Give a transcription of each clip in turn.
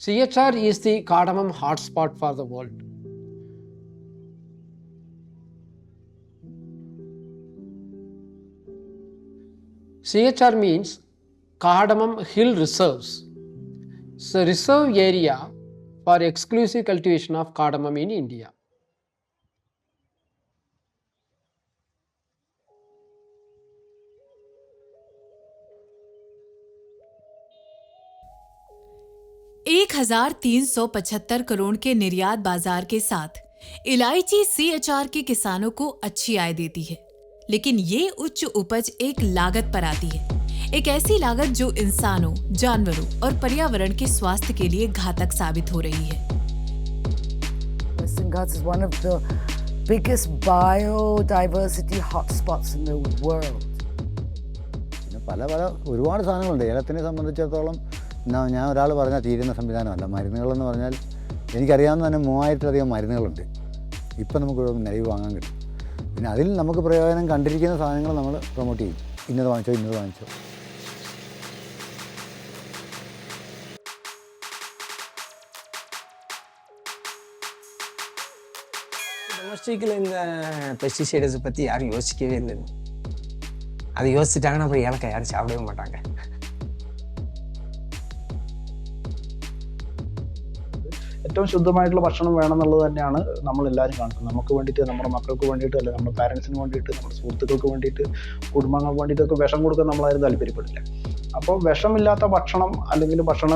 CHR is the cardamom hotspot for the world. CHR means Cardamom Hill Reserves. It's a reserve area for exclusive cultivation of cardamom in India. $1,375 crore के निर्यात बाजार के साथ इलायची CHR के किसानों को अच्छी आय देती है, लेकिन ये उच्च उपज एक लागत पर आती है, एक ऐसी लागत जो इंसानों, जानवरों और पर्यावरण के स्वास्थ्य के लिए घातक साबित हो रही है। Western Ghats is one of the biggest biodiversity hotspots in the world. പല ഒരുപാട് സാധനങ്ങളുണ്ട്. ഏലത്തിനെ സംബന്ധിച്ചിടത്തോളം ഞാൻ ഒരാൾ പറഞ്ഞാൽ തീരുന്ന സംവിധാനമല്ല. മരുന്നുകളെന്ന് പറഞ്ഞാൽ എനിക്കറിയാവുന്ന തന്നെ 3000-ലധികം മരുന്നുകളുണ്ട്. ഇപ്പം നമുക്ക് നിലവിൽ വാങ്ങാൻ കിട്ടും. പിന്നെ അതിൽ നമുക്ക് പ്രയോജനം കണ്ടിരിക്കുന്ന സാധനങ്ങൾ നമ്മൾ പ്രൊമോട്ട് ചെയ്യും. ഇന്നത് വാങ്ങിച്ചോ. டொமஸ்டிக்கில் இந்த பெஸ்டிசைட்ஸை பற்றி யாரும் யோசிக்கவே இல்லை. அதை யோசிச்சிட்டாங்கன்னா அப்புறம் ஏலக்காய் யாரும் சாப்பிடவே மாட்டாங்க. ഏറ്റവും ശുദ്ധമായിട്ടുള്ള ഭക്ഷണം വേണമെന്നുള്ളത് തന്നെയാണ് നമ്മളെല്ലാവരും കാണുന്നത്. നമുക്ക് വേണ്ടിയിട്ട്, നമ്മുടെ മക്കൾക്ക് വേണ്ടിയിട്ട്, അല്ലെങ്കിൽ നമ്മുടെ പാരൻസിന് വേണ്ടിയിട്ട്, നമ്മുടെ സുഹൃത്തുക്കൾക്ക് വേണ്ടിയിട്ട്, കുടുംബങ്ങൾക്ക് വേണ്ടിയിട്ടൊക്കെ വിഷം കൊടുക്കാൻ നമ്മളാരും താല്പര്യപ്പെടില്ല. അപ്പോൾ വിഷമില്ലാത്ത ഭക്ഷണം അല്ലെങ്കിൽ ഭക്ഷണ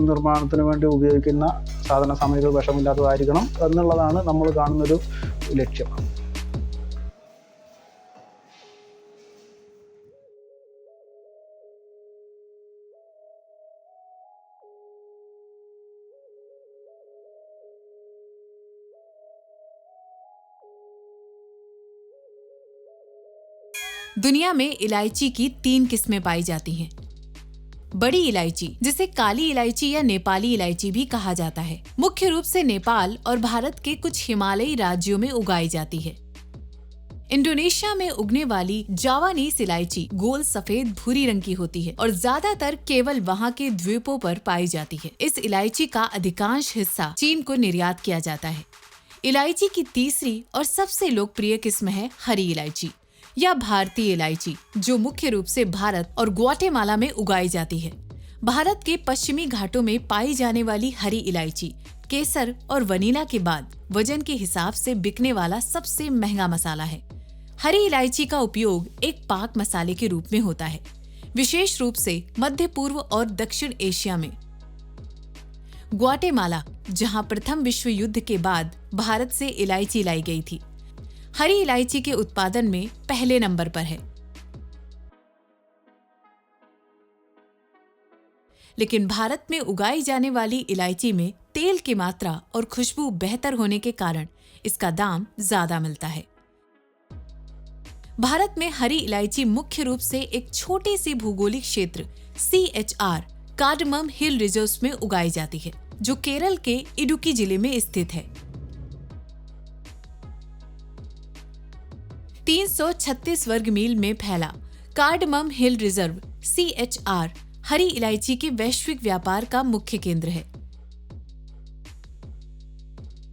നിർമ്മാണത്തിന് വേണ്ടി ഉപയോഗിക്കുന്ന സാധന സാമഗ്രികൾ വിഷമില്ലാത്തതായിരിക്കണം എന്നുള്ളതാണ് നമ്മൾ കാണുന്നൊരു ലക്ഷ്യം. दुनिया में इलायची की 3 किस्में पाई जाती हैं। बड़ी इलायची, जिसे काली इलायची या नेपाली इलायची भी कहा जाता है, मुख्य रूप से नेपाल और भारत के कुछ हिमालयी राज्यों में उगाई जाती है। इंडोनेशिया में उगने वाली जावानीज इलायची गोल सफेद भूरी रंग की होती है और ज्यादातर केवल वहाँ के द्वीपों पर पाई जाती है। इस इलायची का अधिकांश हिस्सा चीन को निर्यात किया जाता है। इलायची की तीसरी और सबसे लोकप्रिय किस्म है हरी इलायची या भारतीय इलायची, जो मुख्य रूप से भारत और ग्वाटेमाला में उगाई जाती है। भारत के पश्चिमी घाटों में पाई जाने वाली हरी इलायची केसर और वनीला के बाद वजन के हिसाब से बिकने वाला सबसे महंगा मसाला है। हरी इलायची का उपयोग एक पाक मसाले के रूप में होता है, विशेष रूप से मध्य पूर्व और दक्षिण एशिया में। ग्वाटेमाला, जहां प्रथम विश्व युद्ध के बाद भारत से इलायची लाई गई थी, हरी इलायची के उत्पादन में पहले नंबर पर है। लेकिन भारत में उगाई जाने वाली इलायची में तेल की मात्रा और खुशबू बेहतर होने के कारण इसका दाम ज्यादा मिलता है। भारत में हरी इलायची मुख्य रूप से एक छोटे से भौगोलिक क्षेत्र CHR कार्डमम हिल रिजर्व्स में उगाई जाती है, जो केरल के इडुक्की जिले में स्थित है। 336 वर्ग मील में फैला कार्डमम हिल रिजर्व CHR हरी इलायची के वैश्विक व्यापार का मुख्य केंद्र है।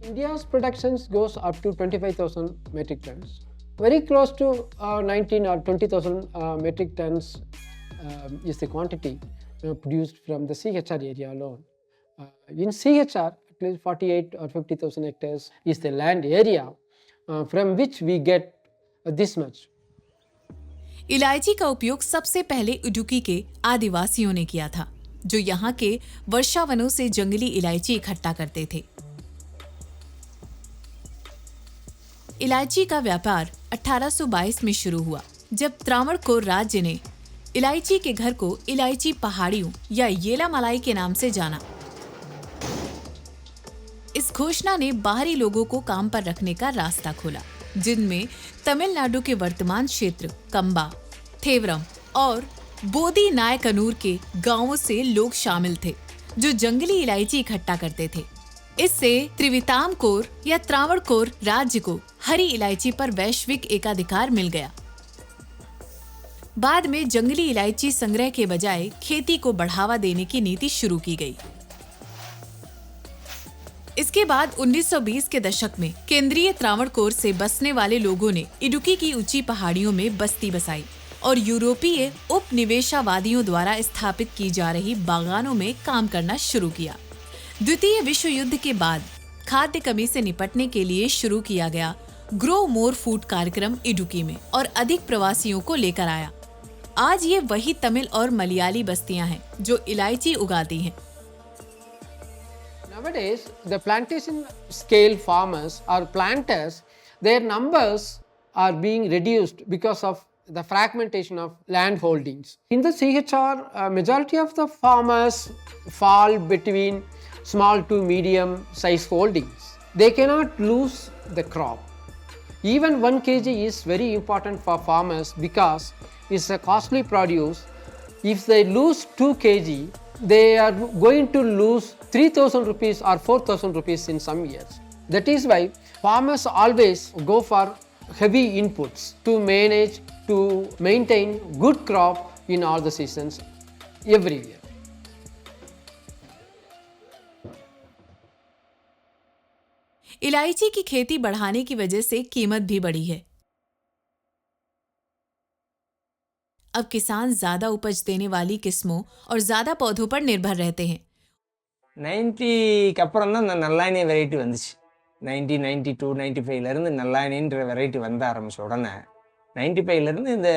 India's productions goes up to 25,000 metric tons. Very close to 19 or 20,000 metric tons is the quantity produced from the CHR area alone. In CHR, at least 48 or 50,000 hectares is the land area from which we get this much. इलायची का उपयोग सबसे पहले इडुक्की के आदिवासियों ने किया था, जो यहाँ के वर्षावनों से जंगली इलायची इकट्ठा करते थे। इलायची का व्यापार 1822 में शुरू हुआ, जब त्रावणकोर राज्य ने इलायची के घर को इलायची पहाड़ियों या येलामलाई के नाम से जाना। इस घोषणा ने बाहरी लोगों को काम पर रखने का रास्ता खोला, जिनमें तमिलनाडु के वर्तमान क्षेत्र कंबा, थेवरम और बोदी नायकनूर के गांवों से लोग शामिल थे, जो जंगली इलायची इकट्ठा करते थे। इससे त्रिवितामकोर या त्रावणकोर राज्य को हरी इलायची पर वैश्विक एकाधिकार मिल गया। बाद में जंगली इलायची संग्रह के बजाय खेती को बढ़ावा देने की नीति शुरू की गई। इसके बाद 1920 के दशक में केंद्रीय त्रावणकोर से बसने वाले लोगों ने इडुक्की की ऊंची पहाड़ियों में बस्ती बसाई और यूरोपीय उपनिवेशवादियों द्वारा स्थापित की जा रही बागानों में काम करना शुरू किया। द्वितीय विश्व युद्ध के बाद खाद्य कमी से निपटने के लिए शुरू किया गया ग्रो मोर फूड कार्यक्रम इडुक्की में और अधिक प्रवासियों को लेकर आया। आज ये वही तमिल और मलयाली बस्तियां हैं जो इलायची उगाती हैं। Nowadays, the plantation scale farmers or planters, their numbers are being reduced because of the fragmentation of land holdings. In the CHR, majority of the farmers fall between small to medium size holdings. They cannot lose the crop. Even 1 kg is very important for farmers because it's a costly produce. If they lose 2 kg, they are going to lose 3,000 rupees or 4,000 rupees in some years. That is why farmers always go for heavy inputs to manage, to maintain good crop in all the seasons every year. इलायची की खेती बढ़ाने की वजह से कीमत भी बढ़ी है। अब किसान ज्यादा उपज देने वाली किस्मों और ज्यादा पौधों पर निर्भर रहते हैं। 90க்கு அப்புறம் தான் இந்த நல்லாயினி வெரைட்டி வந்துச்சு. 92, 95லேருந்து நல்லாயினின்ற வெரைட்டி வந்த ஆரம்பிச்ச உடனே 95லேருந்து இந்த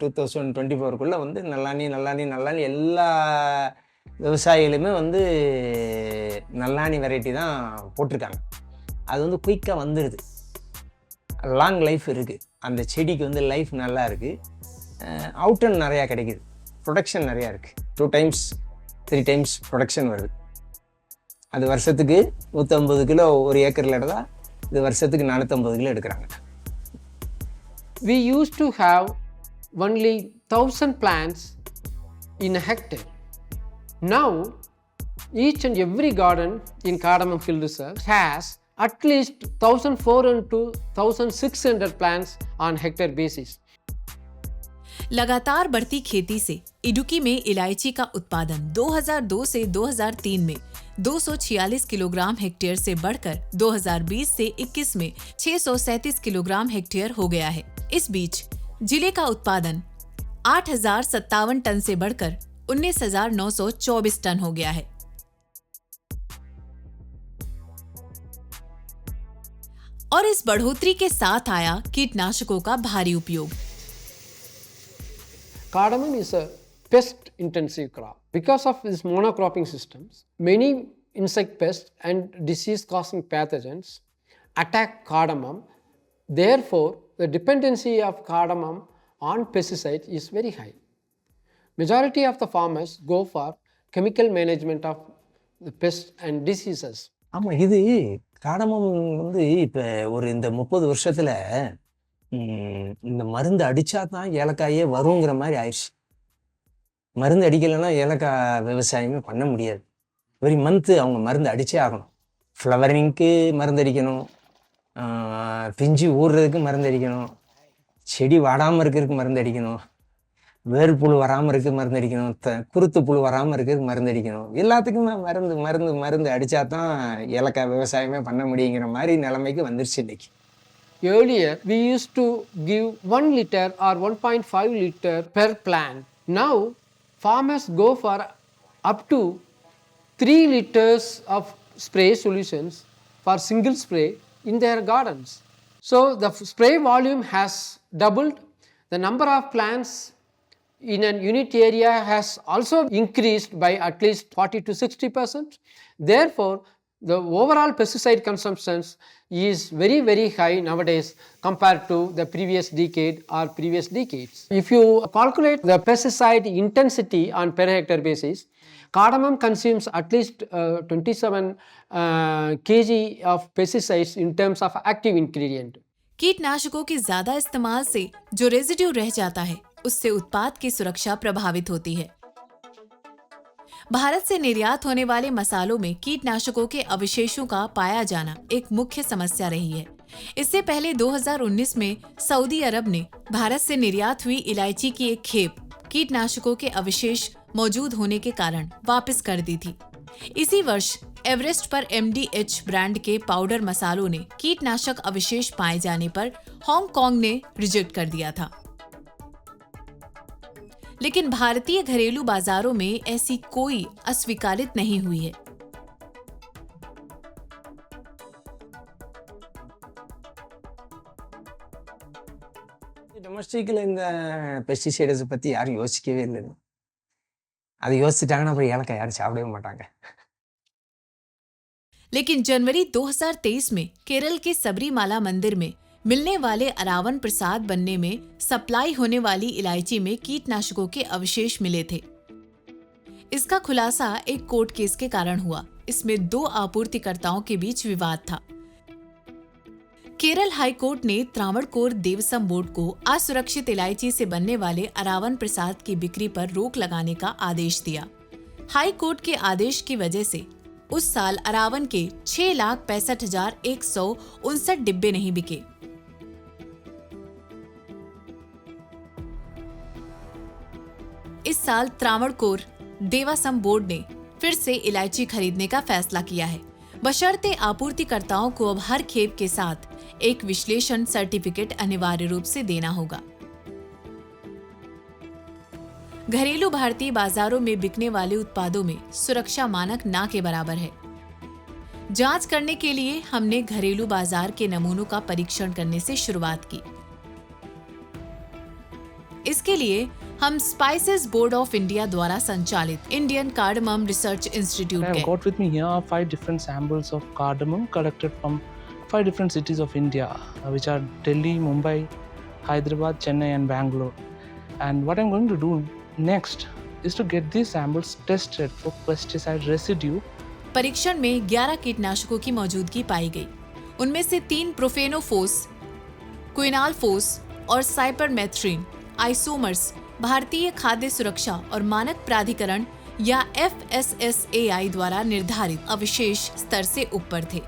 2024க்குள்ளே வந்து நல்லாணி எல்லா விவசாயிகளுமே வந்து நல்லாணி வெரைட்டி தான் போட்டிருக்காங்க. அது வந்து குயிக்காக வந்துடுது, லாங் லைஃப் இருக்குது, அந்த செடிக்கு வந்து லைஃப் நல்லா இருக்குது, அவுட்டன் நிறையா கிடைக்குது, ப்ரொடக்ஷன் நிறையா இருக்குது, 2 times 3 times ப்ரொடக்ஷன் வருது. அது வருஷத்துக்கு 150 கிலோ ஒரு ஏக்கரில் எடுத்தால் இது வருஷத்துக்கு 450 கிலோ எடுக்கிறாங்க. We used to have only 1000 plants in a hectare. Now, each and every garden in Cardamom Field Reserve has at least 1,400 to 1,600 plants on hectare basis. लगातार बढ़ती खेती से इडुक्की में इलायची का उत्पादन 2002 से 2003 में 246 किलोग्राम हेक्टेयर से बढ़कर 2020 से 21 में 637 किलोग्राम हेक्टेयर हो गया है। इस बीच जिले का उत्पादन 8,057 टन से बढ़कर 19,924 टन हो गया है। और इस बढ़ोतरी के साथ आया कीटनाशकों का भारी उपयोग। Cardamom is a pest intensive crop. Because of this monocropping systems, many insect pests and disease causing pathogens attack cardamom. Therefore, the dependency of cardamom on pesticides is very high. Majority of the farmers go for chemical management of the pests and diseases. ஆமாம், இது cardamom வந்து இப்போ ஒரு இந்த 30 வருஷத்தில் இந்த மருந்து அடித்தா தான் ஏலக்காயே வருங்கிற மாதிரி ஆயிடுச்சு. மருந்து அடிக்கலைன்னா ஏலக்காய் விவசாயமே பண்ண முடியாது. எவ்ரி மந்த்து அவங்க மருந்து அடித்தே ஆகணும். ஃப்ளவரிங்க்கு மருந்து அடிக்கணும், பிஞ்சு ஊறுறதுக்கு மருந்து அடிக்கணும், செடி வாடாமல் இருக்கிறதுக்கு மருந்து அடிக்கணும், வேர் புழு வராமல் இருக்கிறதுக்கு மருந்து அடிக்கணும், குருத்து புழு வராமல் இருக்கிறதுக்கு மருந்து அடிக்கணும். எல்லாத்துக்குமே மருந்து மருந்து மருந்து அடித்தா தான் ஏலக்காய் விவசாயமே பண்ண முடியுங்கிற மாதிரி நிலைமைக்கு வந்துருச்சு இன்னைக்கு. Earlier, we used to give 1 liter or 1.5 liter per plant. Now, farmers go for up to 3 liters of spray solutions for single spray in their gardens. So, the spray volume has doubled. The number of plants in an unit area has also increased by at least 40 to 60%. Therefore, the overall pesticide consumptions is very, very high nowadays compared to the previous decade or previous decades. If you calculate the pesticide intensity on per hectare basis, cardamom consumes at least 27 kg of pesticides in terms of active ingredient. कीटनाशकों के ज्यादा इस्तेमाल से जो residue रह जाता है उससे उत्पाद की सुरक्षा प्रभावित होती है। भारत से निर्यात होने वाले मसालों में कीटनाशकों के अवशेषों का पाया जाना एक मुख्य समस्या रही है। इससे पहले 2019 में सऊदी अरब ने भारत से निर्यात हुई इलायची की एक खेप कीटनाशकों के अवशेष मौजूद होने के कारण वापस कर दी थी। इसी वर्ष एवरेस्ट पर MDH ब्रांड के पाउडर मसालों ने कीटनाशक अवशेष पाए जाने पर हांगकांग ने रिजेक्ट कर दिया था। लेकिन भारतीय घरेलू बाजारों में ऐसी कोई अस्वीकारित नहीं हुई है। டொமஸ்டிக்கில் இந்த பெஸ்டிசைட்ஸை பற்றி யாரும் யோசிக்கவே இல்லை. அதை யோசிச்சுட்டாங்கன்னா அப்புறம் ஏலக்காய் யாரும் சாப்பிடவே மாட்டாங்க. लेकिन जनवरी 2023 में केरल के सबरीमाला मंदिर में मिलने वाले अरावन प्रसाद बनने में सप्लाई होने वाली इलायची में कीटनाशकों के अवशेष मिले थे। इसका खुलासा एक कोर्ट केस के कारण हुआ। इसमें 2 आपूर्तिकर्ताओं के बीच विवाद था। केरल हाई कोर्ट ने त्रावणकोर देवस्वम बोर्ड को असुरक्षित इलायची से बनने वाले अरावन प्रसाद की बिक्री पर रोक लगाने का आदेश दिया। हाई कोर्ट के आदेश की वजह से उस साल अरावन के 6,65,159 डिब्बे नहीं बिके। इस साल त्रावणकोर देवासम बोर्ड ने फिर से इलायची खरीदने का फैसला किया है, बशर्ते आपूर्तिकर्ताओं को अब हर खेप के साथ एक विश्लेषण सर्टिफिकेट अनिवार्य रूप से देना होगा। घरेलू भारतीय बाजारों में बिकने वाले उत्पादों में सुरक्षा मानक ना के बराबर है। जांच करने के लिए हमने घरेलू बाजार के नमूनों का परीक्षण करने से शुरुआत की। इसके लिए हम स्पाइसेस बोर्ड ऑफ इंडिया द्वारा संचालित Indian cardamom research institute I have गए। got with me here 5 different samples of cardamom collected from 5 different cities of India, which are Delhi, Mumbai, Hyderabad, Chennai and Bangalore. And what I'm going to do next is to get these samples tested for pesticide residue. परीक्षण में 11 कीटनाशकों की मौजूदगी पाई गई। उनमें से 3 profenofos, क्विनालफोस और cypermethrin isomers भारतीय खाद्य सुरक्षा और मानक प्राधिकरण या FSSAI द्वारा निर्धारित अवशेष स्तर से ऊपर थे।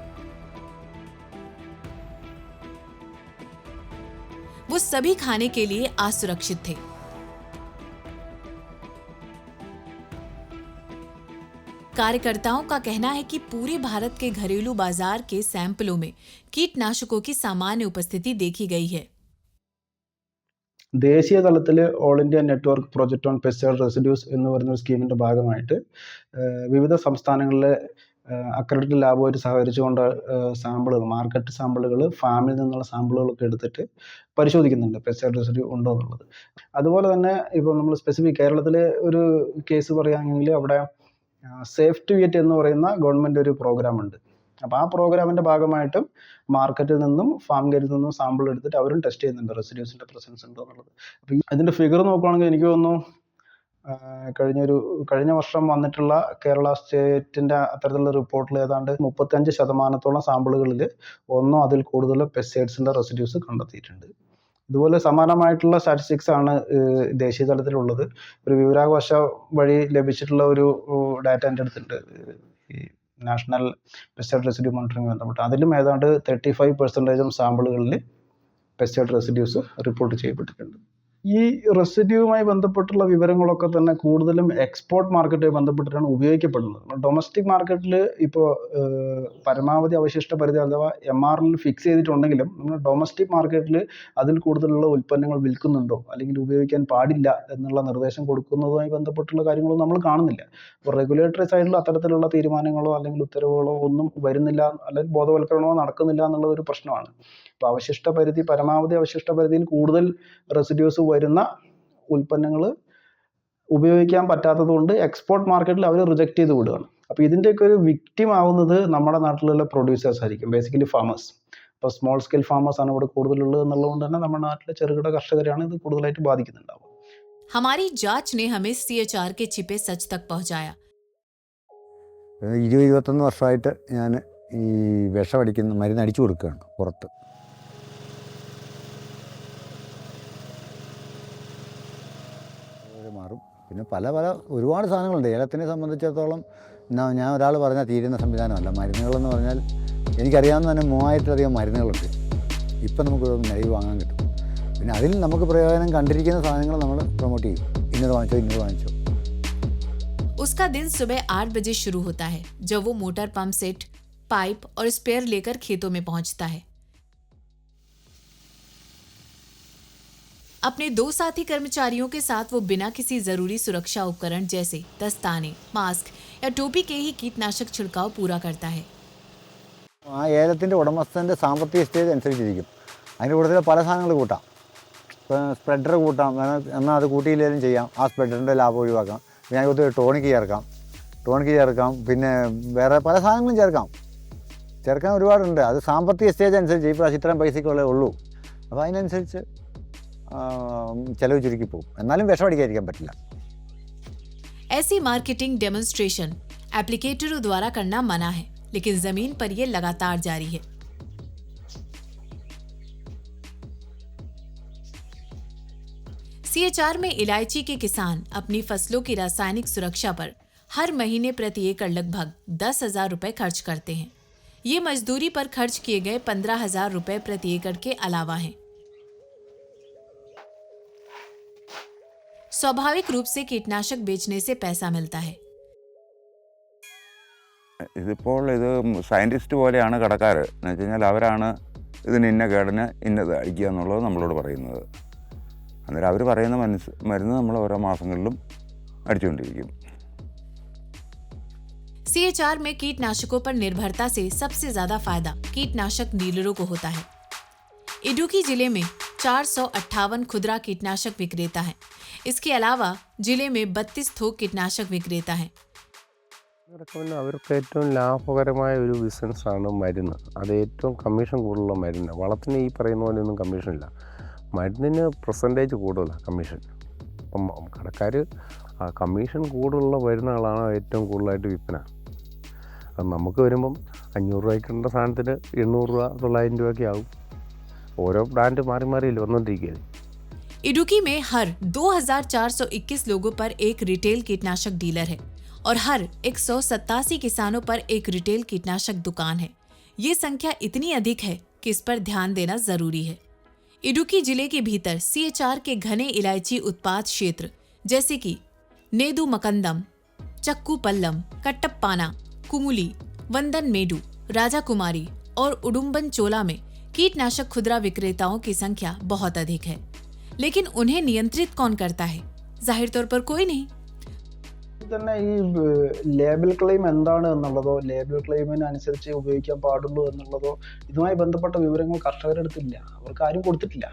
वो सभी खाने के लिए असुरक्षित थे। कार्यकर्ताओं का कहना है कि पूरे भारत के घरेलू बाजार के सैंपलों में कीटनाशकों की सामान्य उपस्थिति देखी गई है। ദേശീയ തലത്തിൽ all India network project on pesticide residues എന്ന് പറയുന്ന സ്കീമിൻ്റെ ഭാഗമായിട്ട് വിവിധ സംസ്ഥാനങ്ങളിലെ അക്രഡിറ്റഡ് ലാബുമായിട്ട് സഹകരിച്ചുകൊണ്ട് സാമ്പിളുകൾ, മാർക്കറ്റ് സാമ്പിളുകൾ, ഫാമിൽ നിന്നുള്ള സാമ്പിളുകളൊക്കെ എടുത്തിട്ട് പരിശോധിക്കുന്നുണ്ട് പെസ്റ്റിസൈഡ് റെസിഡ്യൂ ഉണ്ടോ എന്നുള്ളത്. അതുപോലെ തന്നെ ഇപ്പോൾ നമ്മൾ സ്പെസിഫിക് കേരളത്തിലെ ഒരു കേസ് പറയുകയാണെങ്കിൽ അവിടെ സേഫ് ടു ഈറ്റ് എന്ന് പറയുന്ന ഗവൺമെൻറ് ഒരു പ്രോഗ്രാം ഉണ്ട്. അപ്പോൾ ആ പ്രോഗ്രാമിൻ്റെ ഭാഗമായിട്ടും മാർക്കറ്റിൽ നിന്നും ഫാം ഗേറ്റിൽ നിന്നും സാമ്പിൾ എടുത്തിട്ട് അവരും ടെസ്റ്റ് ചെയ്യുന്നുണ്ട് റെസിഡ്യൂസിൻ്റെ പ്രസൻസ് ഉണ്ടോ എന്നുള്ളത്. അപ്പോൾ അതിൻ്റെ ഫിഗർ നോക്കുകയാണെങ്കിൽ എനിക്ക് തോന്നുന്നു കഴിഞ്ഞ വർഷം വന്നിട്ടുള്ള കേരള സ്റ്റേറ്റിൻ്റെ അത്തരത്തിലുള്ള റിപ്പോർട്ടിൽ ഏതാണ്ട് 35% സാമ്പിളുകളിൽ ഒന്നോ അതിൽ കൂടുതൽ പെസ്റ്റിസൈഡ്സിൻ്റെ റെസിഡ്യൂസ് കണ്ടെത്തിയിട്ടുണ്ട്. ഇതുപോലെ സമാനമായിട്ടുള്ള സ്റ്റാറ്റിസ്റ്റിക്സ് ആണ് ദേശീയ തലത്തിലുള്ളത്. ഒരു വിവരാവകാശ വഴി ലഭിച്ചിട്ടുള്ള ഒരു ഡാറ്റ എൻ്റെ അടുത്തുണ്ട്, ഈ നാഷണൽ പെസ്റ്റിസൈഡ് റെസിഡ്യൂ മോണിറ്ററിംഗ് ബന്ധപ്പെട്ട്. അതിലും ഏതാണ്ട് 35% സാമ്പിളുകളിൽ പെസ്റ്റിസൈഡ് റെസിഡ്യൂസ് റിപ്പോർട്ട് ചെയ്യപ്പെട്ടിട്ടുണ്ട്. ഈ റെസിഡ്യൂവുമായി ബന്ധപ്പെട്ടുള്ള വിവരങ്ങളൊക്കെ തന്നെ കൂടുതലും എക്സ്പോർട്ട് മാർക്കറ്റുമായി ബന്ധപ്പെട്ടിട്ടാണ് ഉപയോഗിക്കപ്പെടുന്നത്. ഡൊമസ്റ്റിക് മാർക്കറ്റിൽ ഇപ്പോൾ പരമാവധി അവശിഷ്ട പരിധി അഥവാ MRL ഫിക്സ് ചെയ്തിട്ടുണ്ടെങ്കിലും നമ്മൾ ഡൊമസ്റ്റിക് മാർക്കറ്റിൽ അതിൽ കൂടുതലുള്ള ഉൽപ്പന്നങ്ങൾ വിൽക്കുന്നുണ്ടോ അല്ലെങ്കിൽ ഉപയോഗിക്കാൻ പാടില്ല എന്നുള്ള നിർദ്ദേശം കൊടുക്കുന്നതുമായി ബന്ധപ്പെട്ടുള്ള കാര്യങ്ങളൊന്നും നമ്മൾ കാണുന്നില്ല. അപ്പോൾ റെഗുലേറ്ററി സൈഡിൽ അത്തരത്തിലുള്ള തീരുമാനങ്ങളോ അല്ലെങ്കിൽ ഉത്തരവുകളോ ഒന്നും വരുന്നില്ല, അല്ലെങ്കിൽ ബോധവൽക്കരണമോ നടക്കുന്നില്ല എന്നുള്ളത് ഒരു പ്രശ്നമാണ്. ഇപ്പോൾ പരമാവധി അവശിഷ്ട പരിധിയിൽ കൂടുതൽ റെസിഡ്യൂസ് വരുന്ന ഉൽപ്പന്നങ്ങൾ ഉപയോഗിക്കാൻ പറ്റാത്തത് കൊണ്ട് എക്സ്പോർട്ട് മാർക്കറ്റിൽ അവർ റിജക്റ്റ് ചെയ്ത് വിടുകയാണ്. അപ്പോൾ ഇതിൻ്റെയൊക്കെ ഒരു വിക്ടിം ആവുന്നത് നമ്മുടെ നാട്ടിലുള്ള പ്രൊഡ്യൂസേഴ്സ് ആയിരിക്കും, ബേസിക്കലി ഫാമേഴ്സ്. അപ്പോൾ സ്മോൾ സ്കെയിൽ ഫാമേഴ്സ് ആണ് ഇവിടെ കൂടുതലുള്ളത് എന്നുള്ളതുകൊണ്ട് തന്നെ നമ്മുടെ നാട്ടിലെ ചെറുകിട കർഷകരെയാണ് ഇത് കൂടുതലായിട്ട് ബാധിക്കുന്നുണ്ടാവുക. हमारी जांच ने हमें CHR के छिपे सच तक पहुंचाया। 20-21 വർഷമായിട്ട് ഞാൻ ഈ വിഷമടിക്കുന്ന മരുന്ന് അടിച്ചു കൊടുക്കുകയാണ് പുറത്ത്. മാറും. പിന്നെ പല ഒരുപാട് സാധനങ്ങളുണ്ട്. ഏലത്തിനെ സംബന്ധിച്ചിടത്തോളം ഞാൻ ഒരാൾ പറഞ്ഞാൽ തീരുന്ന സംവിധാനമല്ല. മരുന്നുകളെന്ന് പറഞ്ഞാൽ എനിക്കറിയാവുന്ന തന്നെ 3000-ലധികം മരുന്നുകളുണ്ട്. ഇപ്പം നമുക്ക് നിലവിൽ വാങ്ങാൻ കിട്ടും. പിന്നെ അതിൽ നമുക്ക് പ്രയോജനം കണ്ടിരിക്കുന്ന സാധനങ്ങൾ നമ്മൾ പ്രൊമോട്ട് ചെയ്യും. ഇന്നത് വാങ്ങിച്ചോ. उसका दिन सुबह 8 बजे शुरू होता है, जब वो मोटर पंप सेट, पाइप और स्पेयर लेकर खेतों में पहुंचता है। अपने 2 साथी कर्मचारियों के साथ वो बिना किसी जरूरी सुरक्षा उपकरण जैसे दस्ताने, मास्क या टोपी के ही कीटनाशक छिड़काव पूरा करता है। ആ ഏലത്തിൻ്റെ ഉടമസ്ഥൻ്റെ സാമ്പത്തിക സ്റ്റേജ് അനുസരിച്ചിരിക്കും. അതിൻ്റെ കൂട്ടത്തിൽ പല സാധനങ്ങൾ കൂട്ടാം. ഇപ്പോൾ സ്പ്രെഡർ കൂട്ടാം, എന്നാൽ അത് കൂട്ടിയില്ലെങ്കിലും ചെയ്യാം. ആ സ്പ്രെഡറിൻ്റെ ലാഭം ഒഴിവാക്കാം. പിന്നെ അതിനകത്ത് ടോണിക്ക് ചേർക്കാം, പിന്നെ വേറെ പല സാധനങ്ങളും ചേർക്കാൻ ഒരുപാടുണ്ട്. അത് സാമ്പത്തിക സ്റ്റേജ് അനുസരിച്ച് ഈ പ്രാവശ്യം ഇത്രയും പൈസയ്ക്കുള്ളേ ഉള്ളൂ. അപ്പോൾ അതിനനുസരിച്ച് ചിലവ് ചുരുക്കി പോകും. എന്നാലും വിഷം അടിക്കാതിരിക്കാൻ പറ്റില്ല. ऐसी मार्केटिंग डेमोन्स्ट्रेशन एप्लीकेटरों द्वारा करना मना है, लेकिन जमीन पर यह लगातार जारी है। CHR में इलायची के किसान अपनी फसलों की रासायनिक सुरक्षा पर हर महीने प्रति एकड़ लगभग 10,000 रुपए खर्च करते हैं। ये मजदूरी पर खर्च किए गए 15,000 रुपए प्रति एकड़ के अलावा हैं। स्वाभाविक रूप से कीटनाशक बेचने से पैसा मिलता है। ഇതിപ്പോൾ ഇത് സയൻറ്റിസ്റ്റ് പോലെയാണ് കടക്കാർ. എന്ന് വെച്ച് കഴിഞ്ഞാൽ അവരാണ് ഇതിന് ഇന്ന കേടിന് ഇന്നത് അടിക്കുക എന്നുള്ളത് നമ്മളോട് പറയുന്നത്. അന്നേരം അവർ പറയുന്ന മരുന്ന് നമ്മൾ ഓരോ മാസങ്ങളിലും അടിച്ചുകൊണ്ടിരിക്കും. CHR में कीटनाशकों पर निर्भरता से सबसे ज्यादा फायदा कीटनाशक डीलरों को होता है। इडुक्की जिले में 458 खुदरा कीटनाशक विक्रेता हैं। इसके अलावा जिले में 32 थोक कीटनाशक विक्रेता हैं। പിന്നെ അവർക്ക് ഏറ്റവും ലാഭകരമായ ഒരു ബിസിനസ്സാണ് മരുന്ന്. അത് ഏറ്റവും കമ്മീഷൻ കൂടുതലുള്ള മരുന്ന്. വളത്തിന് ഈ പറയുന്ന പോലെ ഒന്നും കമ്മീഷനില്ല. മരുന്നിന് പെർസെൻറ്റേജ് കൂടുതലാണ് കമ്മീഷൻ. അപ്പം കടക്കാർ ആ കമ്മീഷൻ കൂടുതലുള്ള മരുന്നുകളാണ് ഏറ്റവും കൂടുതലായിട്ട് വിൽപ്പന. അത് നമുക്ക് വരുമ്പം 500 രൂപയ്ക്കുള്ള സാധനത്തിന് 800 രൂപ 900 രൂപയൊക്കെ ആവും. ഓരോ ബ്രാൻഡ് മാറി മാറിയില്ല വന്നുകൊണ്ടിരിക്കുകയാണ്. इडुक्की में हर 2,421 लोगों पर एक रिटेल कीटनाशक डीलर है और हर 187 किसानों पर एक रिटेल कीटनाशक दुकान है। ये संख्या इतनी अधिक है कि इस पर ध्यान देना जरूरी है। इडुक्की जिले के भीतर CHR के घने इलायची उत्पाद क्षेत्र जैसे कि नेदु मकंदम, चक्कू पल्लम, कट्टप्पाना, कुमुली, वंदन मेडू, राजा कुमारी और उडुम्बन चोला में कीटनाशक खुदरा विक्रेताओं की संख्या बहुत अधिक है, लेकिन उन्हें नियंत्रित कौन करता है? जाहिर तौर पर कोई नहीं। തന്നെ ഈ ലേബൽ ക്ലെയിം എന്താണ് എന്നുള്ളതോ ലേബൽ ക്ലെയിമിനനുസരിച്ച് ഉപയോഗിക്കാൻ പാടുള്ളൂ എന്നുള്ളതോ ഇതുമായി ബന്ധപ്പെട്ട വിവരങ്ങൾ കർഷകരുടെ അടുത്തില്ല. അവർക്ക് ആരും കൊടുത്തിട്ടില്ല.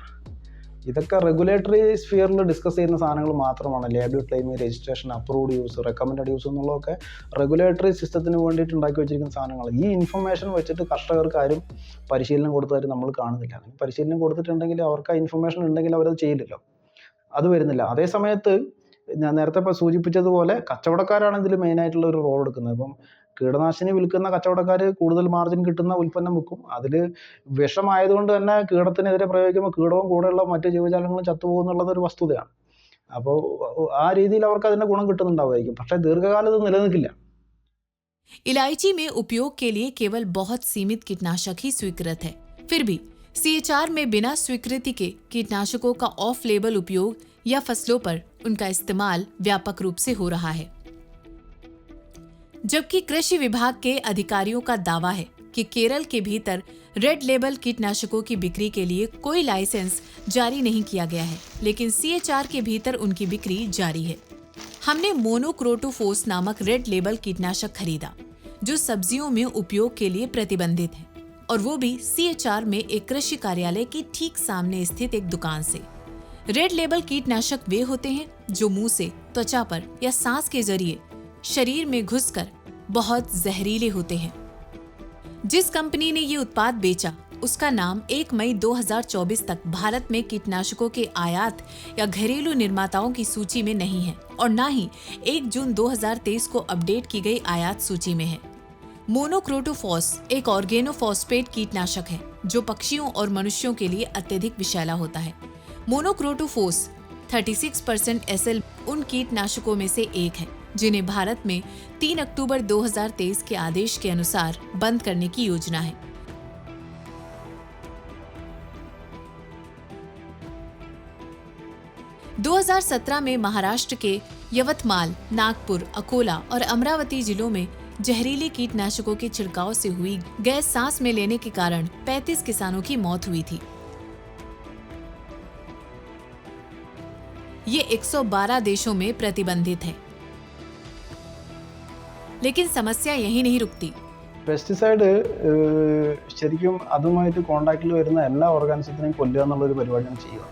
ഇതൊക്കെ റെഗുലേറ്ററി സ്ഫിയറിൽ ഡിസ്കസ് ചെയ്യുന്ന സാധനങ്ങൾ മാത്രമാണ്. Label claim, registration, approved use, recommended use എന്നുള്ളതൊക്കെ റെഗുലേറ്ററി സിസ്റ്റത്തിന് വേണ്ടിയിട്ട് ഉണ്ടാക്കി വെച്ചിരിക്കുന്ന സാധനങ്ങൾ. ഈ ഇൻഫർമേഷൻ വെച്ചിട്ട് കർഷകർക്ക് ആരും പരിശീലനം കൊടുത്തതായിട്ട് നമ്മൾ കാണുന്നില്ല. പരിശീലനം കൊടുത്തിട്ടുണ്ടെങ്കിൽ അവർക്ക് ആ ഇൻഫർമേഷൻ ഉണ്ടെങ്കിൽ അവരത് ചെയ്യില്ലല്ലോ. അത് വരുന്നില്ല. അതേ സമയത്ത് ഞാൻ നേരത്തെ ഇപ്പോൾ സൂചിപ്പിച്ചതുപോലെ കച്ചവടക്കാരാണ് ഇതിൽ മെയിനായിട്ടുള്ള ഒരു റോൾ എടുക്കുന്നത്. ഇപ്പം കീടനാശിനി വിൽക്കുന്ന കച്ചവടക്കാർ കൂടുതൽ മാർജിൻ കിട്ടുന്ന ഉൽപ്പന്നം വിൽക്കും. അതിൽ വിഷമായതുകൊണ്ട് തന്നെ കീടത്തിനെതിരെ പ്രയോഗിക്കുമ്പോൾ കീടവും കൂടെയുള്ള മറ്റ് ജീവജാലങ്ങളും ചത്തുപോകുന്നുള്ളത് ഒരു വസ്തുതയാണ്. അപ്പോൾ ആ രീതിയിൽ അവർക്ക് അതിൻ്റെ ഗുണം കിട്ടുന്നുണ്ടാവുമായിരിക്കും. പക്ഷേ ദീർഘകാലത്ത് നിലനിൽക്കില്ല. इलायची में उपयोग के लिए केवल बहुत सीमित कीटनाशक ही स्वीकृत है। फिर भी CHR में बिना स्वीकृति के कीटनाशकों का ऑफ लेबल उपयोग या फसलों पर उनका इस्तेमाल व्यापक रूप से हो रहा है। जबकि कृषि विभाग के अधिकारियों का दावा है कि केरल के भीतर रेड लेबल कीटनाशकों की बिक्री के लिए कोई लाइसेंस जारी नहीं किया गया है, लेकिन CHR के भीतर उनकी बिक्री जारी है। हमने मोनोक्रोटोफॉस नामक रेड लेबल कीटनाशक खरीदा, जो सब्जियों में उपयोग के लिए प्रतिबंधित है, और वो भी CHR में एक कृषि कार्यालय के ठीक सामने स्थित एक दुकान से। रेड लेबल कीटनाशक वे होते हैं जो मुंह से, त्वचा पर या सांस के जरिए शरीर में घुसकर बहुत जहरीले होते हैं। जिस कंपनी ने ये उत्पाद बेचा, उसका नाम 1 मई 2024 तक भारत में कीटनाशकों के आयात या घरेलू निर्माताओं की सूची में नहीं है और न ही 1 जून 2023 को अपडेट की गई आयात सूची में है। मोनोक्रोटोफॉस एक ऑर्गेनोफॉस्फेट कीटनाशक है जो पक्षियों और मनुष्यों के लिए अत्यधिक विषैला होता है। मोनोक्रोटोफॉस 36% SL उन कीटनाशकों में से एक है जिन्हें भारत में 3 अक्टूबर 2023 के आदेश के अनुसार बंद करने की योजना है। (2017 में महाराष्ट्र के यवतमाल, नागपुर, अकोला और अमरावती जिलों में जहरीले कीटनाशकों के छिड़काव से हुई गैस सांस में लेने के कारण 35 किसानों की मौत हुई थी। ये 112 देशों में प्रतिबंधित है। लेकिन समस्या यही नहीं रुकती। പെസ്റ്റിസൈഡ് ശരിക്കും അതുമായിട്ട് കോണ്ടാക്റ്റിൽ വരുന്ന എല്ലാ ഓർഗാനിസത്തിനെയും കൊല്ലുക എന്നുള്ളൊരു പരിപാടിയാണ് ചെയ്യുക.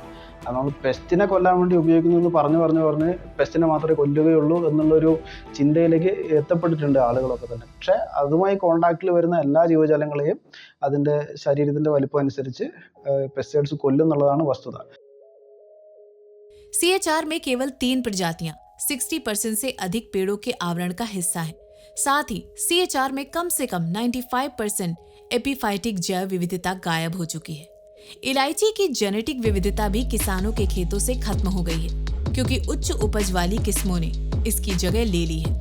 അത് നമ്മൾ പെസ്റ്റിനെ കൊല്ലാൻ വേണ്ടി ഉപയോഗിക്കുന്നത് പറഞ്ഞ് പെസ്റ്റിനെ മാത്രമേ കൊല്ലുകയുള്ളൂ എന്നുള്ളൊരു ചിന്തയിലേക്ക് എത്തപ്പെട്ടിട്ടുണ്ട് ആളുകളൊക്കെ തന്നെ. പക്ഷേ അതുമായി കോണ്ടാക്റ്റിൽ വരുന്ന എല്ലാ ജീവജാലങ്ങളെയും അതിൻ്റെ ശരീരത്തിൻ്റെ വലിപ്പം അനുസരിച്ച് പെസ്റ്റിസൈഡ്സ് കൊല്ലും എന്നുള്ളതാണ് വസ്തുത. CHR में केवल 3 प्रजातियां 60% से अधिक पेड़ों के आवरण का हिस्सा हैं। साथ ही CHR में कम से कम 95% एपिफाइटिक जैव विविधता गायब हो चुकी है। इलायची की जेनेटिक विविधता भी किसानों के खेतों से खत्म हो गई है, क्योंकि उच्च उपज वाली किस्मों ने इसकी जगह ले ली है।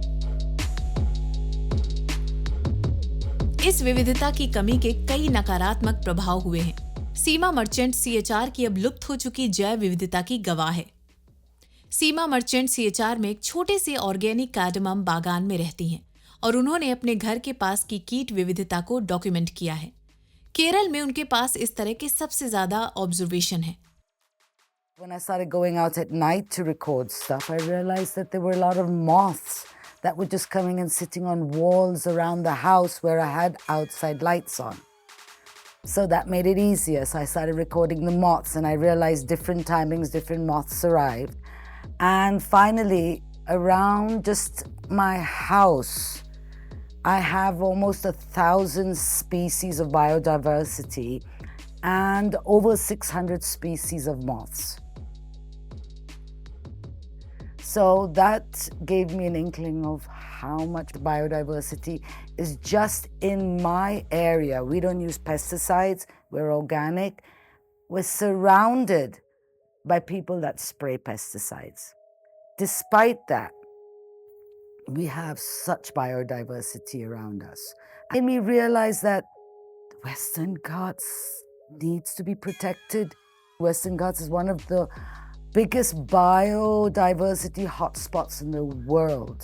इस विविधता की कमी के कई नकारात्मक प्रभाव हुए हैं। सीमा मर्चेंट CHR की अब लुप्त हो चुकी जैव विविधता की गवाह है। सीमा मर्चेंट CHR में एक छोटे से ऑर्गेनिक कार्डमम बागान में रहती हैं और उन्होंने अपने घर के पास की कीट विविधता को डॉक्यूमेंट किया है। केरल में उनके पास इस तरह के सबसे ज्यादा ऑब्जर्वेशन है। When I started going out at night to record stuff, I realized that there were a lot of moths that were just coming and sitting on walls around the house where I had outside lights on. So that made it easier. So I started recording the moths, and I realized different timings, different moths arrived. And finally, around just my house, I have almost 1,000 species of biodiversity and over 600 species of moths. So that gave me an inkling of how much biodiversity is just in my area. We don't use pesticides, we're organic. We're surrounded by people that spray pesticides. Despite that, we have such biodiversity around us. It made me realize that the Western Ghats needs to be protected. Western Ghats is one of the biggest biodiversity hotspots in the world.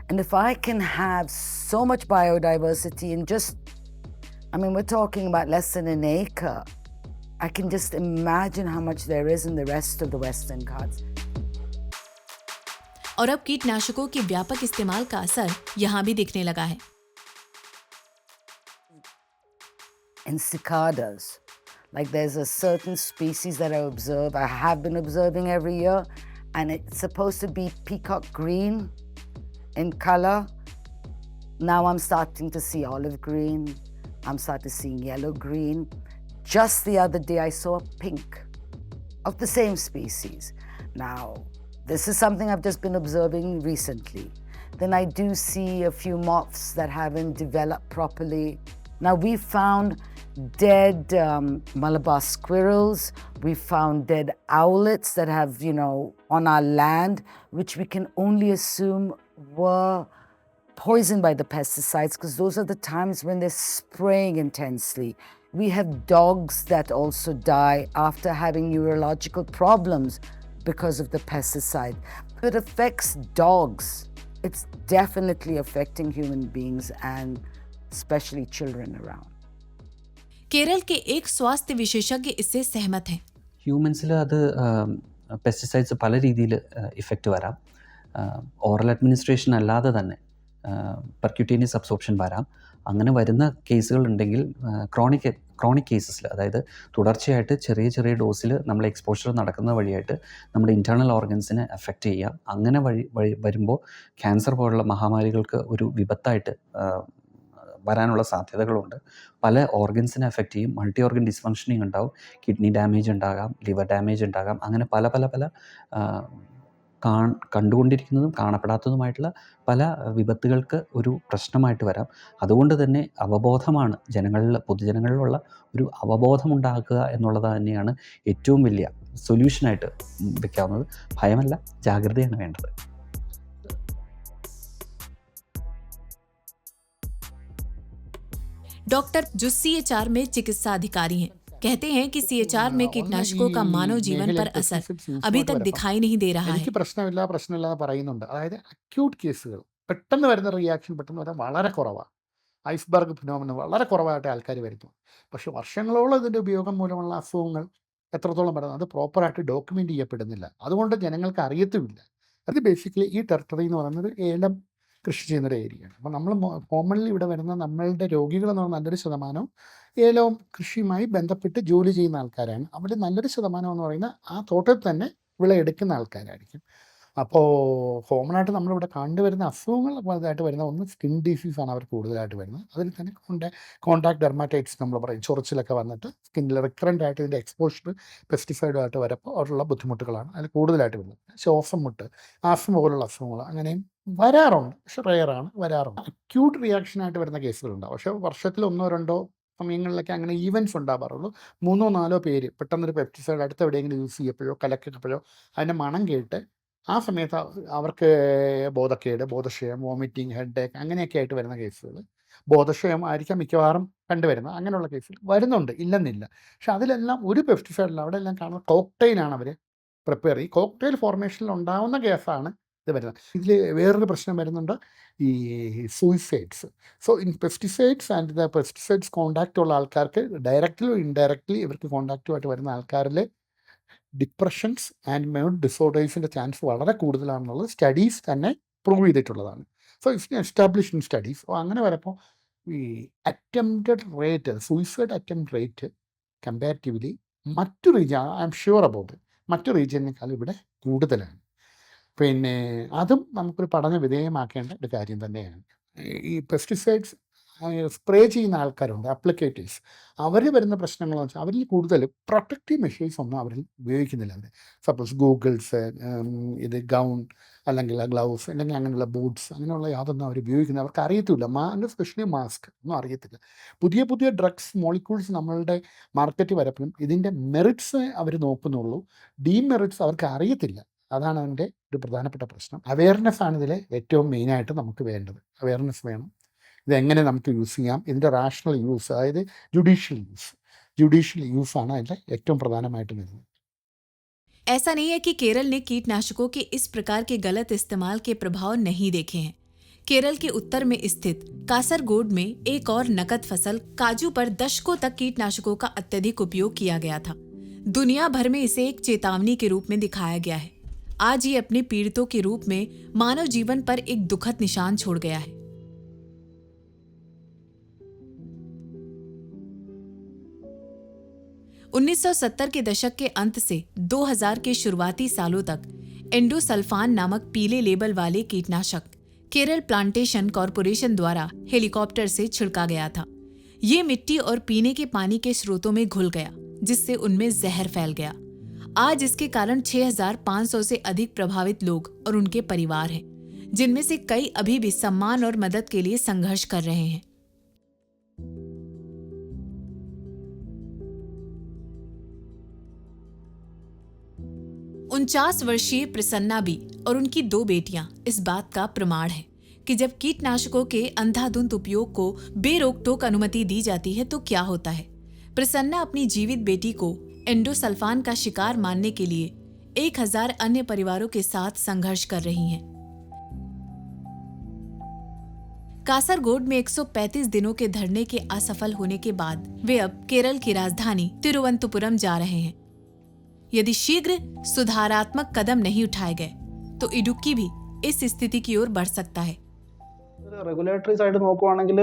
And if I can have so much biodiversity in just, we're talking about less than an acre, I can just imagine how much there is in the rest of the Western Ghats. और अब कीटनाशकों के व्यापक इस्तेमाल का असर यहाँ भी दिखने लगा है। In cicadas, like there's a certain species that I have been observing every year, and it's supposed to be peacock green in color. Now I'm starting to see olive green, I'm starting to see yellow green. Just the other day I saw a pink of the same species. Now, this is something I've just been observing recently. Then I do see a few moths that haven't developed properly. Now we found dead Malabar squirrels. We found dead owlets that have, on our land, which we can only assume were poisoned by the pesticides, because those are the times when they're spraying intensely. We have dogs that also die after having neurological problems because of the pesticide. It affects dogs. It's definitely affecting human beings and especially children around. Kerala के एक स्वास्थ्य विशेषज्ञ इससे सहमत हैं। ഹ്യൂമൻസിൽ അത് pesticides പല രീതിയിൽ ഇഫക്റ്റ് വരാം. ഓറൽ അഡ്മിനിസ്ട്രേഷൻ അല്ലാതെ തന്നെ പെർക്യൂട്ടേനിയസ് അബ്സോർപ്ഷൻ വരാം. അങ്ങനെ വരുന്ന കേസുകളുണ്ടെങ്കിൽ ക്രോണിക് കേസസിൽ, അതായത് തുടർച്ചയായിട്ട് ചെറിയ ഡോസിൽ നമ്മൾ എക്സ്പോഷർ നടക്കുന്ന വഴിയായിട്ട് നമ്മുടെ ഇൻറ്റേർണൽ ഓർഗൻസിനെ എഫക്റ്റ് ചെയ്യാം. അങ്ങനെ വരുമ്പോൾ ക്യാൻസർ പോലുള്ള മഹാമാരികൾക്ക് ഒരു വിപത്തായിട്ട് വരാനുള്ള സാധ്യതകളുണ്ട്. പല ഓർഗൻസിനെ എഫക്റ്റ് ചെയ്യും. മൾട്ടി ഓർഗൻ ഡിസ്ഫങ്ഷനിങ് ഉണ്ടാവും. കിഡ്നി ഡാമേജ് ഉണ്ടാകാം, ലിവർ ഡാമേജ് ഉണ്ടാകാം. അങ്ങനെ പല കണ്ടുകൊണ്ടിരിക്കുന്നതും കാണപ്പെടാത്തതുമായിട്ടുള്ള പല വിപത്തുകൾക്ക് ഒരു പ്രശ്നമായിട്ട് വരാം. അതുകൊണ്ട് തന്നെ പൊതുജനങ്ങളിലുള്ള ഒരു അവബോധമുണ്ടാക്കുക എന്നുള്ളത് തന്നെയാണ് ഏറ്റവും വലിയ സൊല്യൂഷനായിട്ട് വെക്കാവുന്നത്. ഭയമല്ല, ജാഗ്രതയാണ് വേണ്ടത്. डॉक्टर जो CHR में चिकित्सा अधिकारी हैं, कहते हैं कि सीएचआर में कीटनाशकों का मानव जीवन पर असर अभी तक दिखाई नहीं दे रहा है। എനിക്ക് പ്രശ്നമില്ല പറയുന്നുണ്ട്. അതായത് അക്യൂട്ട് കേസുകൾ പെട്ടെന്ന് വരുന്ന റിയാക്ഷൻ പെട്ടെന്ന് വരാൻ വളരെ കുറവാണ്. ഐസ്ബർഗ് ഫിനോമിന വളരെ കുറവായിട്ട് ആൾക്കാർ വരുന്നു. പക്ഷേ വർഷങ്ങളോളം ഇതിൻ്റെ ഉപയോഗം മൂലമുള്ള അസുഖങ്ങൾ എത്രത്തോളം വരുന്നത് അത് പ്രോപ്പറായിട്ട് ഡോക്യുമെൻ്റ് ചെയ്യപ്പെടുന്നില്ല. അതുകൊണ്ട് ജനങ്ങൾക്ക് അറിയത്തുമില്ല. അത് ബേസിക്കലി ഈ ടെറിട്ടറി എന്ന് പറയുന്നത് ഏലം കൃഷി ചെയ്യുന്നൊരു ഏരിയയാണ്. അപ്പോൾ നമ്മൾ കോമൺലി ഇവിടെ വരുന്ന നമ്മളുടെ രോഗികളെന്ന് പറഞ്ഞാൽ നല്ലൊരു ശതമാനവും ഏലവും കൃഷിയുമായി ബന്ധപ്പെട്ട് ജോലി ചെയ്യുന്ന ആൾക്കാരാണ്. അവർ നല്ലൊരു ശതമാനം എന്ന് പറയുന്ന ആ തോട്ടത്തിൽ തന്നെ വിളയെടുക്കുന്ന ആൾക്കാരായിരിക്കും. അപ്പോൾ കോമണായിട്ട് നമ്മളിവിടെ കണ്ടുവരുന്ന അസുഖങ്ങൾ വലുതായിട്ട് വരുന്ന ഒന്ന് സ്കിൻ ഡിസീസാണ് അവർ കൂടുതലായിട്ട് വരുന്നത്. അതിൽ തന്നെ കോണ്ടാക്ട് ഡെർമാറ്റൈറ്റിസ് നമ്മൾ പറയും, ചൊറിച്ചിലൊക്കെ വന്നിട്ട് സ്കിന്നിൽ റിക്കറൻ്റ് ആയിട്ട് ഇതിൻ്റെ എക്സ്പോഷർ പെസ്റ്റിസൈഡുമായിട്ട് വരുമ്പോൾ അവരുള്ള ബുദ്ധിമുട്ടുകളാണ് അതിൽ കൂടുതലായിട്ട് വരുന്നത്. ശ്വാസം മുട്ട്, ആസ്മ പോലുള്ള അസുഖങ്ങൾ അങ്ങനെയും വരാറുണ്ട്, പക്ഷെ റെയറാണ്, വരാറുണ്ട്. അക്യൂട്ട് റിയാക്ഷനായിട്ട് വരുന്ന കേസുകളുണ്ടാവും. പക്ഷേ വർഷത്തിൽ 1-2 സമയങ്ങളിലൊക്കെ അങ്ങനെ ഈവൻറ്റ്സ് ഉണ്ടാവാറുള്ളൂ. 3-4 പേര് പെട്ടെന്നൊരു പെസ്റ്റിസൈഡ് അടുത്ത് എവിടെയെങ്കിലും യൂസ് ചെയ്യപ്പോഴോ കലക്കിയപ്പോഴോ അതിൻ്റെ മണം കേട്ട് ആ സമയത്ത് അവർക്ക് ബോധക്കേട്, ബോധക്ഷയം, വോമിറ്റിംഗ്, ഹെഡ് ഏക്ക് അങ്ങനെയൊക്കെ ആയിട്ട് വരുന്ന കേസുകൾ, ബോധക്ഷയം ആയിരിക്കാം മിക്കവാറും കണ്ടുവരുന്നത്. അങ്ങനെയുള്ള കേസുകൾ വരുന്നുണ്ട്, ഇല്ലെന്നില്ല. പക്ഷെ അതിലെല്ലാം ഒരു പെസ്റ്റിസൈഡില്ല, അവിടെ എല്ലാം കാണുന്ന കോക്ടെയിലാണ് അവർ പ്രിപ്പയർ ചെയ്യും. കോക്ടെയിൽ ഫോർമേഷനിൽ ഉണ്ടാവുന്ന കേസാണ് ഇത് വരുന്നത്. ഇതിൽ വേറൊരു പ്രശ്നം വരുന്നുണ്ട്, ഈ suicides. So in pesticides and the pesticides contact ഉള്ള ആൾക്കാർക്ക് ഡയറക്റ്റ്ലി ഇൻഡയറക്റ്റ്ലി ഇവർക്ക് കോണ്ടാക്റ്റുമായിട്ട് വരുന്ന ആൾക്കാരിൽ ഡിപ്രഷൻസ് ആൻഡ് മൂഡ് ഡിസോർഡേഴ്സിൻ്റെ ചാൻസ് വളരെ കൂടുതലാണെന്നുള്ളത് സ്റ്റഡീസ് തന്നെ പ്രൂവ് ചെയ്തിട്ടുള്ളതാണ്. So it's establish in studies. അപ്പോൾ അങ്ങനെ വരുമ്പോൾ ഈ attempted rate, suicide attempt rate comparatively മറ്റു region, I am sure about മറ്റു റീജിയനേക്കാൾ ഇവിടെ കൂടുതലാണ്. പിന്നെ അതും നമുക്കൊരു പഠന വിധേയമാക്കേണ്ട ഒരു കാര്യം തന്നെയാണ്. ഈ പെസ്റ്റിസൈഡ്സ് സ്പ്രേ ചെയ്യുന്ന ആൾക്കാരുണ്ട്, അപ്ലിക്കേറ്റേഴ്സ്. അവർ വരുന്ന പ്രശ്നങ്ങളെന്ന് വെച്ചാൽ അവരിൽ കൂടുതൽ പ്രൊട്ടക്റ്റീവ് മെഷേഴ്സ് ഒന്നും അവരിൽ ഉപയോഗിക്കുന്നില്ല. അവർ സപ്പോസ് ഗൂഗിൾസ്, ഇത് ഗൗൺ അല്ലെങ്കിൽ ഗ്ലൗസ് അല്ലെങ്കിൽ അങ്ങനെയുള്ള ബൂട്ട്സ് അങ്ങനെയുള്ള യാതൊന്നും അവർ ഉപയോഗിക്കുന്നത് അവർക്ക് അറിയത്തില്ല. സ്പെഷ്യലി മാസ്ക് ഒന്നും അറിയത്തില്ല. പുതിയ പുതിയ ഡ്രഗ്സ് മോളിക്യൂൾസ് നമ്മളുടെ മാർക്കറ്റ് വരപ്പോഴും ഇതിൻ്റെ മെറിറ്റ്സ് അവർ നോക്കുന്നുള്ളൂ, ഡീമെറിറ്റ്സ് അവർക്ക് അറിയത്തില്ല. അതാണ് അതിൻ്റെ ഒരു പ്രധാനപ്പെട്ട പ്രശ്നം. അവെയർനെസ് ആണ് ഇതിൽ ഏറ്റവും മെയിനായിട്ട് നമുക്ക് വേണ്ടത്. അവെയർനെസ് വേണം, ഇതെങ്ങനെ നമുക്ക് യൂസ് ചെയ്യാം, ഇതിൻ്റെ റാഷണൽ യൂസ്, അതായത് ജുഡീഷ്യൽ യൂസാണ് അതിൻ്റെ ഏറ്റവും പ്രധാനമായിട്ട് വരുന്നത്. ऐसा नहीं है कि केरल ने कीटनाशकों के इस प्रकार के गलत इस्तेमाल के प्रभाव नहीं देखे हैं। केरल के उत्तर में स्थित कासरगोड में एक और नकद फसल काजू पर दशकों तक कीटनाशकों का अत्यधिक उपयोग किया गया था। दुनिया भर में इसे एक चेतावनी के रूप में दिखाया गया है। आज ये अपने पीड़ितों के रूप में मानव जीवन पर एक दुखद निशान छोड़ गया है। उन्नीस 1970 के दशक के अंत से 2000 के शुरुआती सालों तक एंडोसल्फान नामक पीले लेबल वाले कीटनाशक केरल प्लांटेशन कॉरपोरेशन द्वारा हेलीकॉप्टर से छिड़का गया था। ये मिट्टी और पीने के पानी के स्रोतों में घुल गया, जिससे उनमें जहर फैल गया। आज इसके कारण 6500 से अधिक प्रभावित लोग और उनके परिवार हैं, जिनमें से कई अभी भी सम्मान और मदद के लिए संघर्ष कर रहे हैं। 49 वर्षीय प्रसन्ना बी और उनकी 2 बेटियां इस बात का प्रमाण है कि जब कीटनाशकों के अंधाधुंध उपयोग को बेरोक-टोक अनुमति दी जाती है तो क्या होता है। प्रसन्ना अपनी जीवित बेटी को एंडोसल्फान का शिकार मानने के लिए 1000 अन्य परिवारों के साथ संघर्ष कर रही हैं। कासरगोड में 135 दिनों के धरने के असफल होने के बाद वे अब केरल की राजधानी तिरुवनंतपुरम जा रहे हैं। यदि शीघ्र सुधारात्मक कदम नहीं उठाए गए तो इडुक्की भी इस स्थिति की ओर बढ़ सकता है। റെഗുലേറ്ററി സൈഡ് നോക്കുവാണെങ്കിൽ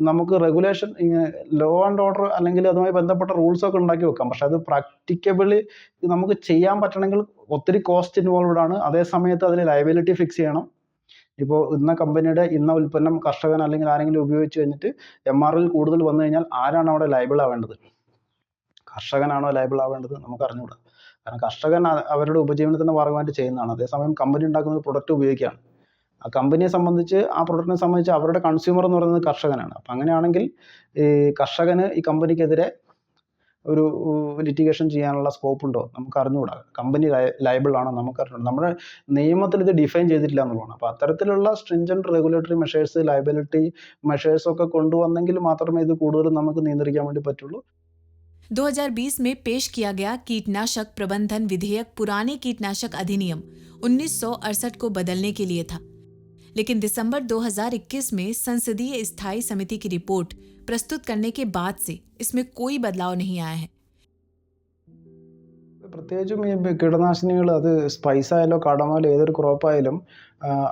നമുക്ക് റെഗുലേഷൻ ലോ ആൻഡ് ഓർഡർ അല്ലെങ്കിൽ അതുമായി ബന്ധപ്പെട്ട റൂൾസ് ഒക്കെ ഉണ്ടാക്കി വെക്കാം. പക്ഷെ അത് പ്രാക്ടിക്കബിളി നമുക്ക് ചെയ്യാൻ പറ്റണമെങ്കിൽ ഒത്തിരി കോസ്റ്റ് ഇൻവോൾവ്ഡ് ആണ്. അതേ സമയത്ത് അതിന് ലയബിലിറ്റി ഫിക്സ് ചെയ്യണം. ഇപ്പോൾ ഇന്ന കമ്പനിയുടെ ഇന്ന ഉൽപ്പന്നം കർഷകൻ അല്ലെങ്കിൽ ആരെങ്കിലും ഉപയോഗിച്ച് കഴിഞ്ഞിട്ട് MRL കൂടുതൽ വന്നു കഴിഞ്ഞാൽ ആരാണ് അവിടെ ലയബിൾ ആവേണ്ടത്? കർഷകനാണോ ലയബിൾ ആവേണ്ടത്? നമുക്ക് അറിഞ്ഞുകൂടാ. കാരണം കർഷകൻ അവരുടെ ഉപജീവനത്തിൻ്റെ ഭാഗമായിട്ട് ചെയ്യുന്നതാണ്. അതേസമയം കമ്പനി ഉണ്ടാക്കുന്ന പ്രൊഡക്റ്റ് ഉപയോഗിക്കുകയാണ്. ആ കമ്പനിയെ സംബന്ധിച്ച്, ആ പ്രൊഡക്റ്റിനെ സംബന്ധിച്ച് അവരുടെ കൺസ്യൂമർ എന്ന് പറയുന്നത് കർഷകനാണ്. അപ്പം അങ്ങനെയാണെങ്കിൽ ഈ കർഷകന് ഈ കമ്പനിക്കെതിരെ ഒരു ലിറ്റിഗേഷൻ ചെയ്യാനുള്ള സ്കോപ്പ് ഉണ്ടോ? നമുക്ക് അറിഞ്ഞുകൂടാ. കമ്പനി ലയബിൾ ആണോ? നമുക്ക് അറിഞ്ഞുകൂടാ. നമ്മുടെ നിയമത്തിൽ ഇത് ഡിഫൈൻ ചെയ്തിട്ടില്ല എന്നുള്ളതാണ്. അപ്പോൾ അത്തരത്തിലുള്ള സ്ട്രിഞ്ചൻറ്റ് റെഗുലേറ്ററി മെഷേഴ്സ്, ലയബിലിറ്റി മെഷേഴ്സൊക്കെ കൊണ്ടുവന്നെങ്കിൽ മാത്രമേ ഇത് കൂടുതലും നമുക്ക് നിയന്ത്രിക്കാൻ വേണ്ടി പറ്റുള്ളൂ. 2020 में पेश किया गया कीटनाशक प्रबंधन विधेयक पुराने कीटनाशक अधिनियम 1968 को बदलने के लिए था, लेकिन दिसंबर 2021 में संसदीय स्थायी समिति की रिपोर्ट प्रस्तुत करने के बाद से इसमें कोई बदलाव नहीं आया है। പ്രത്യേകിച്ചും ഈ കീടനാശിനികൾ, അത് സ്പൈസ് ആയാലോ കാടമായാലോ ഏതൊരു ക്രോപ്പായാലും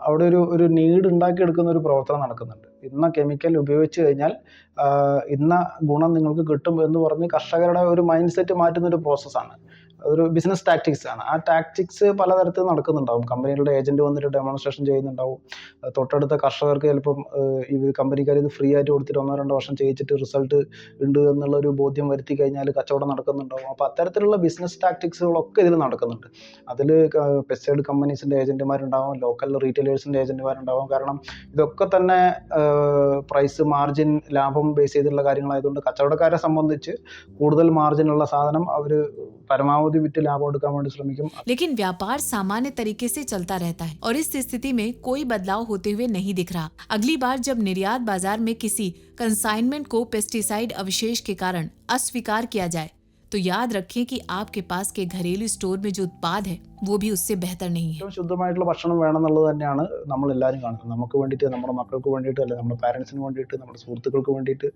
അവിടെ ഒരു നീഡ് ഉണ്ടാക്കിയെടുക്കുന്ന ഒരു പ്രവർത്തനം നടക്കുന്നുണ്ട്. ഇന്ന കെമിക്കൽ ഉപയോഗിച്ച് കഴിഞ്ഞാൽ ഇന്ന ഗുണം നിങ്ങൾക്ക് കിട്ടും എന്ന് പറഞ്ഞ് കർഷകരുടെ ഒരു മൈൻഡ് സെറ്റ് മാറ്റുന്ന ഒരു പ്രോസസ്സാണ്. അതൊരു ബിസിനസ് ടാക്ടിക്സ് ആണ്. ആ ടാക്ടിക്സ് പലതരത്തിൽ നടക്കുന്നുണ്ടാവും. കമ്പനികളുടെ ഏജൻറ്റ് വന്നിട്ട് ഡെമോൺസ്ട്രേഷൻ ചെയ്യുന്നുണ്ടാവും. തൊട്ടടുത്ത കർഷകർക്ക് ചിലപ്പം ഈ കമ്പനിക്കാർ ഇത് ഫ്രീ ആയിട്ട് കൊടുത്തിട്ട് 1-2 വർഷം ചെയ്യിച്ചിട്ട് റിസൾട്ട് ഉണ്ട് എന്നുള്ളൊരു ബോധ്യം വരുത്തി കഴിഞ്ഞാൽ കച്ചവടം നടക്കുന്നുണ്ടാവും. അപ്പോൾ അത്തരത്തിലുള്ള ബിസിനസ് ടാക്ടിക്സുകളൊക്കെ ഇതിൽ നടക്കുന്നുണ്ട്. അതിൽ പെസ്റ്റിസൈഡ് കമ്പനീസിൻ്റെ ഏജൻറ്റുമാരുണ്ടാവും, ലോക്കൽ റീറ്റെയിലേഴ്സിൻ്റെ ഏജൻറ്റുമാരുണ്ടാവും. കാരണം ഇതൊക്കെ തന്നെ പ്രൈസ് മാർജിൻ ലാഭം ബേസ് ചെയ്തിട്ടുള്ള കാര്യങ്ങളായതുകൊണ്ട് കച്ചവടക്കാരെ സംബന്ധിച്ച് കൂടുതൽ മാർജിനുള്ള സാധനം അവർ പരമാവധി വിറ്റ് ലാഭം എടുക്കാൻ വേണ്ടി ശ്രമിക്കും. लेकिन व्यापार सामान्य तरीके से चलता रहता है और इस स्थिति में कोई बदलाव होते हुए नहीं दिख रहा। अगली बार जब निर्यात बाजार में किसी कंसाइनमेंट को पेस्टिसाइड अवशेष के कारण अस्वीकार किया जाए तो याद रखें कि आपके पास के घरेलू स्टोर में जो उत्पाद है वो भी उससे बेहतर नहीं है। ഏറ്റവും ശുദ്ധമായിട്ടുള്ള ഭക്ഷണം വേണമെന്നുള്ളത് തന്നെയാണ് നമ്മളെല്ലാവരും കാണുന്നത്. നമുക്ക് വേണ്ടിയിട്ട്, നമ്മുടെ മക്കൾക്ക് വേണ്ടിയിട്ട്, അല്ലെങ്കിൽ നമ്മുടെ പാരൻസിന് വേണ്ടിയിട്ട്, നമ്മുടെ സുഹൃത്തുക്കൾക്ക് വേണ്ടിയിട്ട്,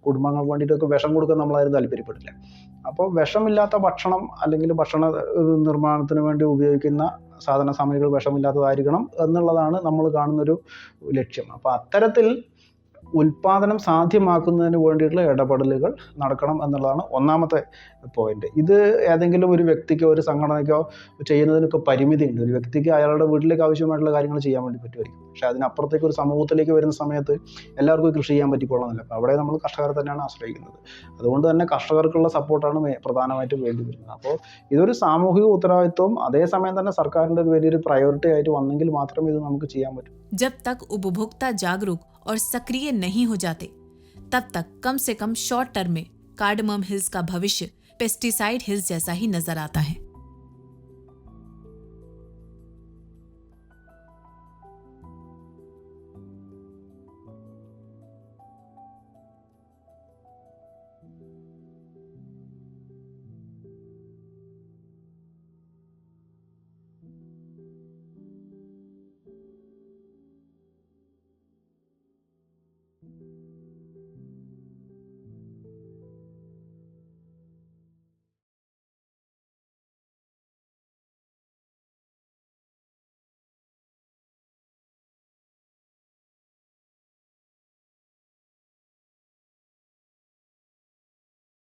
കുടുംബങ്ങൾക്ക് വേണ്ടിയിട്ടൊക്കെ വിഷം കൊടുക്കാൻ നമ്മളാരും താല്പര്യപ്പെടില്ല. അപ്പോൾ വിഷമില്ലാത്ത ഭക്ഷണം അല്ലെങ്കിൽ ഭക്ഷണ നിർമ്മാണത്തിന് വേണ്ടി ഉപയോഗിക്കുന്ന സാധന സാമഗ്രികൾ വിഷമില്ലാത്തതായിരിക്കണം എന്നുള്ളതാണ് നമ്മൾ കാണുന്നൊരു ലക്ഷ്യം. അപ്പോൾ അത്തരത്തിൽ ഉൽപാദനം സാധ്യമാക്കുന്നതിന് വേണ്ടിയിട്ടുള്ള ഇടപെടലുകൾ നടക്കണം എന്നുള്ളതാണ് ഒന്നാമത്തെ പോയിന്റ്. ഇത് ഏതെങ്കിലും ഒരു വ്യക്തിക്കോ ഒരു സംഘടനയ്ക്കോ ചെയ്യുന്നതിനൊക്കെ പരിമിതിയുണ്ട്. ഒരു വ്യക്തിക്ക് അയാളുടെ വീട്ടിലേക്ക് ആവശ്യമായിട്ടുള്ള കാര്യങ്ങൾ ചെയ്യാൻ വേണ്ടി പറ്റുമായിരിക്കും. പക്ഷേ അതിനപ്പുറത്തേക്ക് ഒരു സമൂഹത്തിലേക്ക് വരുന്ന സമയത്ത് എല്ലാവർക്കും കൃഷി ചെയ്യാൻ പറ്റിക്കൊള്ളുന്നില്ല. അപ്പോൾ അവിടെ നമ്മൾ കർഷകരെ തന്നെയാണ് ആശ്രയിക്കുന്നത്. അതുകൊണ്ട് തന്നെ കർഷകർക്കുള്ള സപ്പോർട്ടാണ് പ്രധാനമായിട്ടും വേണ്ടി വരുന്നത്. അപ്പോൾ ഇതൊരു സാമൂഹിക ഉത്തരവാദിത്വം അതേസമയം തന്നെ സർക്കാരിൻ്റെ ഒരു വലിയൊരു പ്രയോറിറ്റി ആയിട്ട് വന്നെങ്കിൽ മാത്രമേ ഇത് നമുക്ക് ചെയ്യാൻ പറ്റൂ. जब तक उपभोक्ता जागरूक और सक्रिय नहीं हो जाते तब तक कम से कम शॉर्ट टर्म में कार्डमम हिल्स का भविष्य पेस्टिसाइड हिल्स जैसा ही नजर आता है।